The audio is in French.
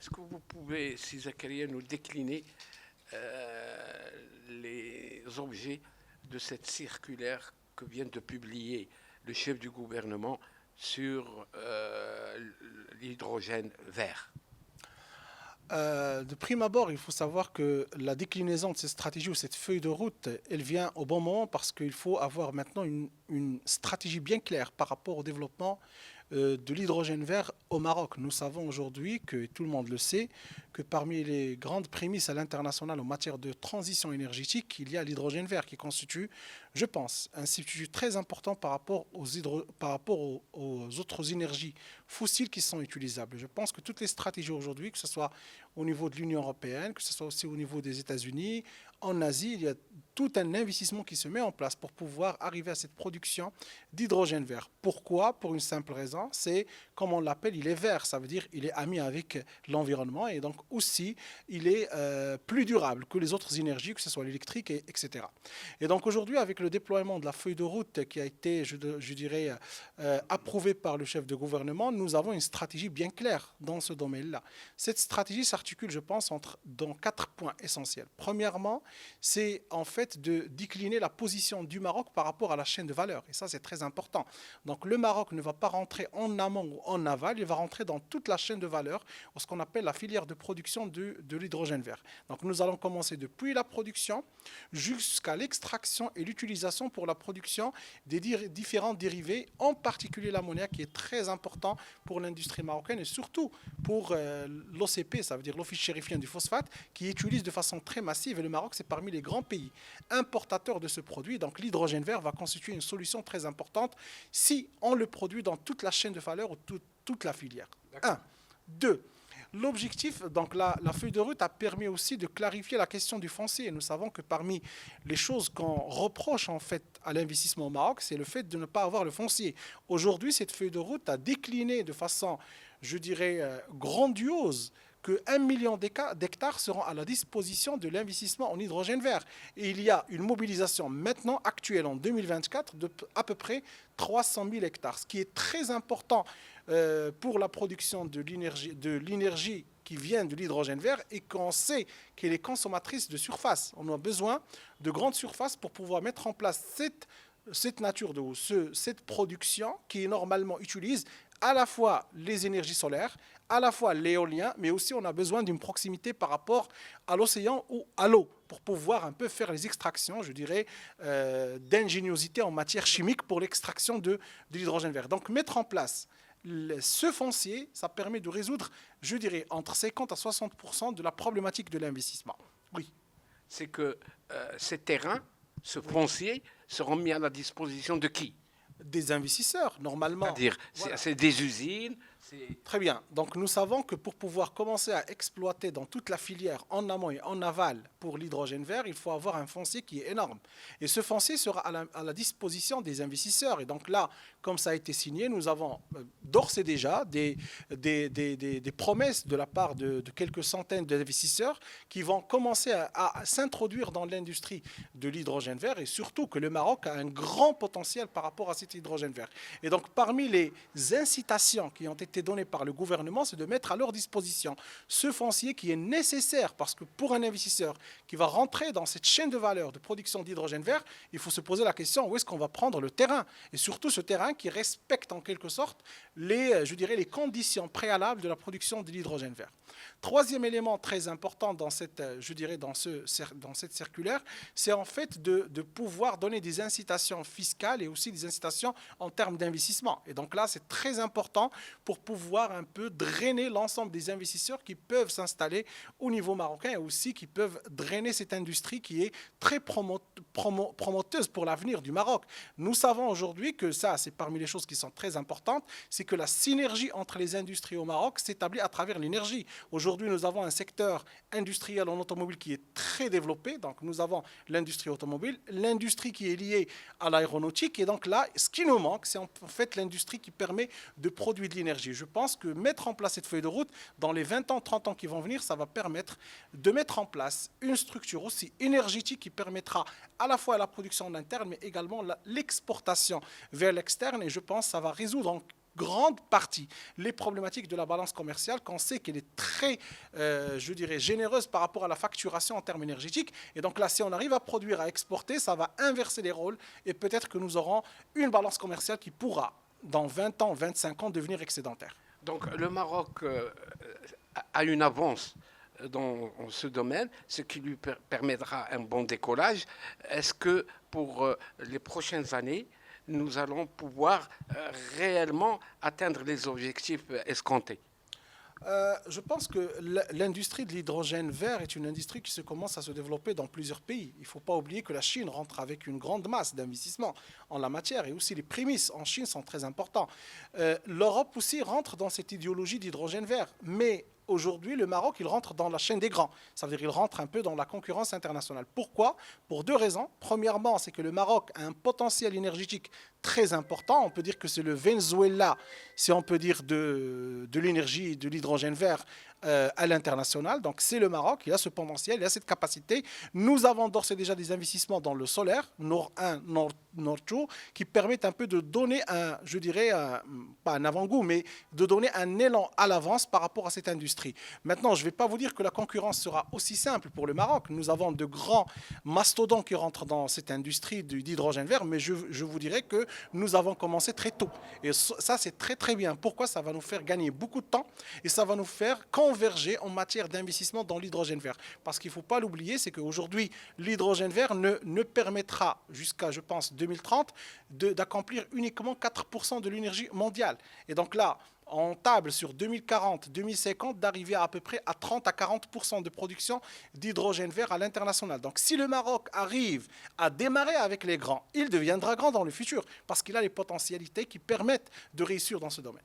Est-ce que vous pouvez, si Zakaria, nous décliner les objets de cette circulaire que vient de publier le chef du gouvernement sur l'hydrogène vert? De prime abord, il faut savoir que la déclinaison de cette stratégie ou cette feuille de route, elle vient au bon moment parce qu'il faut avoir maintenant une stratégie bien claire par rapport au développement de l'hydrogène vert au Maroc. Nous savons aujourd'hui, que tout le monde le sait, que parmi les grandes prémices à l'international en matière de transition énergétique, il y a l'hydrogène vert qui constitue, je pense, un substitut très important par rapport aux autres énergies fossiles qui sont utilisables. Je pense que toutes les stratégies aujourd'hui, que ce soit au niveau de l'Union européenne, que ce soit aussi au niveau des États-Unis, en Asie, il y a tout un investissement qui se met en place pour pouvoir arriver à cette production d'hydrogène vert. Pourquoi? Pour une simple raison, c'est, comme on l'appelle, il est vert, ça veut dire il est ami avec l'environnement et donc aussi il est plus durable que les autres énergies, que ce soit l'électrique, etc. Et donc aujourd'hui, avec le déploiement de la feuille de route qui a été, je dirais, approuvée par le chef de gouvernement, nous avons une stratégie bien claire dans ce domaine-là. Cette stratégie s'articule, je pense, dans 4 points essentiels. Premièrement, c'est en fait de décliner la position du Maroc par rapport à la chaîne de valeur. Et ça, c'est très important. Donc le Maroc ne va pas rentrer en amont ou en aval, il va rentrer dans toute la chaîne de valeur, ce qu'on appelle la filière de production de l'hydrogène vert. Donc nous allons commencer depuis la production jusqu'à l'extraction et l'utilisation pour la production des différents dérivés, en particulier l'ammoniac qui est très important pour l'industrie marocaine et surtout pour l'OCP, ça veut dire l'Office chérifien du phosphate, qui utilise de façon très massive et le Maroc c'est parmi les grands pays importateurs de ce produit. Donc l'hydrogène vert va constituer une solution très importante si on le produit dans toute la chaîne de valeur ou toute la filière. Un. Deux. L'objectif, donc la feuille de route a permis aussi de clarifier la question du foncier. Nous savons que parmi les choses qu'on reproche en fait à l'investissement au Maroc, c'est le fait de ne pas avoir le foncier. Aujourd'hui, cette feuille de route a décliné de façon, je dirais, grandiose que 1 million d'hectares seront à la disposition de l'investissement en hydrogène vert. Et il y a une mobilisation maintenant actuelle en 2024 de à peu près 300 000 hectares, ce qui est très important pour la production de l'énergie qui vient de l'hydrogène vert et qu'on sait qu'elle est consommatrice de surface. On a besoin de grandes surfaces pour pouvoir mettre en place cette nature d'eau, cette production qui normalement utilise à la fois les énergies solaires, à la fois l'éolien, mais aussi on a besoin d'une proximité par rapport à l'océan ou à l'eau pour pouvoir un peu faire les extractions, je dirais, d'ingéniosité en matière chimique pour l'extraction de l'hydrogène vert. Donc mettre en place ce foncier, ça permet de résoudre, je dirais, entre 50 à 60% de la problématique de l'investissement. Oui. C'est que ces terrains, ce foncier, seront mis à la disposition de qui? Des investisseurs, normalement. C'est-à-dire, Voilà. c'est des usines. Très bien. Donc nous savons que pour pouvoir commencer à exploiter dans toute la filière, en amont et en aval, pour l'hydrogène vert, il faut avoir un foncier qui est énorme. Et ce foncier sera à la disposition des investisseurs. Et donc là, comme ça a été signé, nous avons d'ores et déjà des promesses de la part de quelques centaines d'investisseurs qui vont commencer à s'introduire dans l'industrie de l'hydrogène vert et surtout que le Maroc a un grand potentiel par rapport à cet hydrogène vert. Et donc parmi les incitations qui ont été données par le gouvernement, c'est de mettre à leur disposition ce foncier qui est nécessaire parce que pour un investisseur qui va rentrer dans cette chaîne de valeur de production d'hydrogène vert, il faut se poser la question où est-ce qu'on va prendre le terrain et surtout ce terrain qui respecte en quelque sorte je dirais, les conditions préalables de la production de l'hydrogène vert. Troisième élément très important dans cette, je dirais, dans cette circulaire, c'est en fait de pouvoir donner des incitations fiscales et aussi des incitations en termes d'investissement. Et donc là, c'est très important pour pouvoir un peu drainer l'ensemble des investisseurs qui peuvent s'installer au niveau marocain et aussi qui peuvent drainer cette industrie qui est très promoteuse pour l'avenir du Maroc. Nous savons aujourd'hui que ça, c'est parmi les choses qui sont très importantes, c'est que la synergie entre les industries au Maroc s'établit à travers l'énergie. Aujourd'hui, nous avons un secteur industriel en automobile qui est très développé. Donc, nous avons l'industrie automobile, l'industrie qui est liée à l'aéronautique. Et donc là, ce qui nous manque, c'est en fait l'industrie qui permet de produire de l'énergie. Je pense que mettre en place cette feuille de route, dans les 20 ans, 30 ans qui vont venir, ça va permettre de mettre en place une structure aussi énergétique qui permettra à la fois la production en interne, mais également l'exportation vers l'externe. Et je pense que ça va résoudre grande partie les problématiques de la balance commerciale, qu'on sait qu'elle est très, je dirais, généreuse par rapport à la facturation en termes énergétiques. Et donc là, si on arrive à produire, à exporter, ça va inverser les rôles et peut-être que nous aurons une balance commerciale qui pourra, dans 20 ans, 25 ans, devenir excédentaire. Donc le Maroc a une avance dans ce domaine, ce qui lui permettra un bon décollage. Est-ce que pour les prochaines années, nous allons pouvoir réellement atteindre les objectifs escomptés? Je pense que l'industrie de l'hydrogène vert est une industrie qui commence à se développer dans plusieurs pays. Il ne faut pas oublier que la Chine rentre avec une grande masse d'investissement en la matière et aussi les prémices en Chine sont très importants. L'Europe aussi rentre dans cette idéologie d'hydrogène vert, mais aujourd'hui, le Maroc, il rentre dans la chaîne des grands. Ça veut dire qu'il rentre un peu dans la concurrence internationale. Pourquoi? Pour deux raisons. Premièrement, c'est que le Maroc a un potentiel énergétique très important. On peut dire que c'est le Venezuela, si on peut dire, de l'énergie et de l'hydrogène vert à l'international. Donc c'est le Maroc, il a ce potentiel, il a cette capacité. Nous avons d'ores et déjà des investissements dans le solaire, Nord 1, Nord 2, qui permettent un peu de donner un, je dirais, pas un avant-goût, mais de donner un élan à l'avance par rapport à cette industrie. Maintenant, je ne vais pas vous dire que la concurrence sera aussi simple pour le Maroc. Nous avons de grands mastodontes qui rentrent dans cette industrie d'hydrogène vert, mais je vous dirais que nous avons commencé très tôt. Et ça, c'est très très bien. Pourquoi? Ça va nous faire gagner beaucoup de temps et ça va nous faire converger en matière d'investissement dans l'hydrogène vert. Parce qu'il ne faut pas l'oublier, c'est qu'aujourd'hui, l'hydrogène vert ne permettra jusqu'à, je pense, 2030 d'accomplir uniquement 4% de l'énergie mondiale. Et donc là, on table sur 2040-2050 d'arriver à peu près à 30 à 40% de production d'hydrogène vert à l'international. Donc si le Maroc arrive à démarrer avec les grands, il deviendra grand dans le futur parce qu'il a les potentialités qui permettent de réussir dans ce domaine.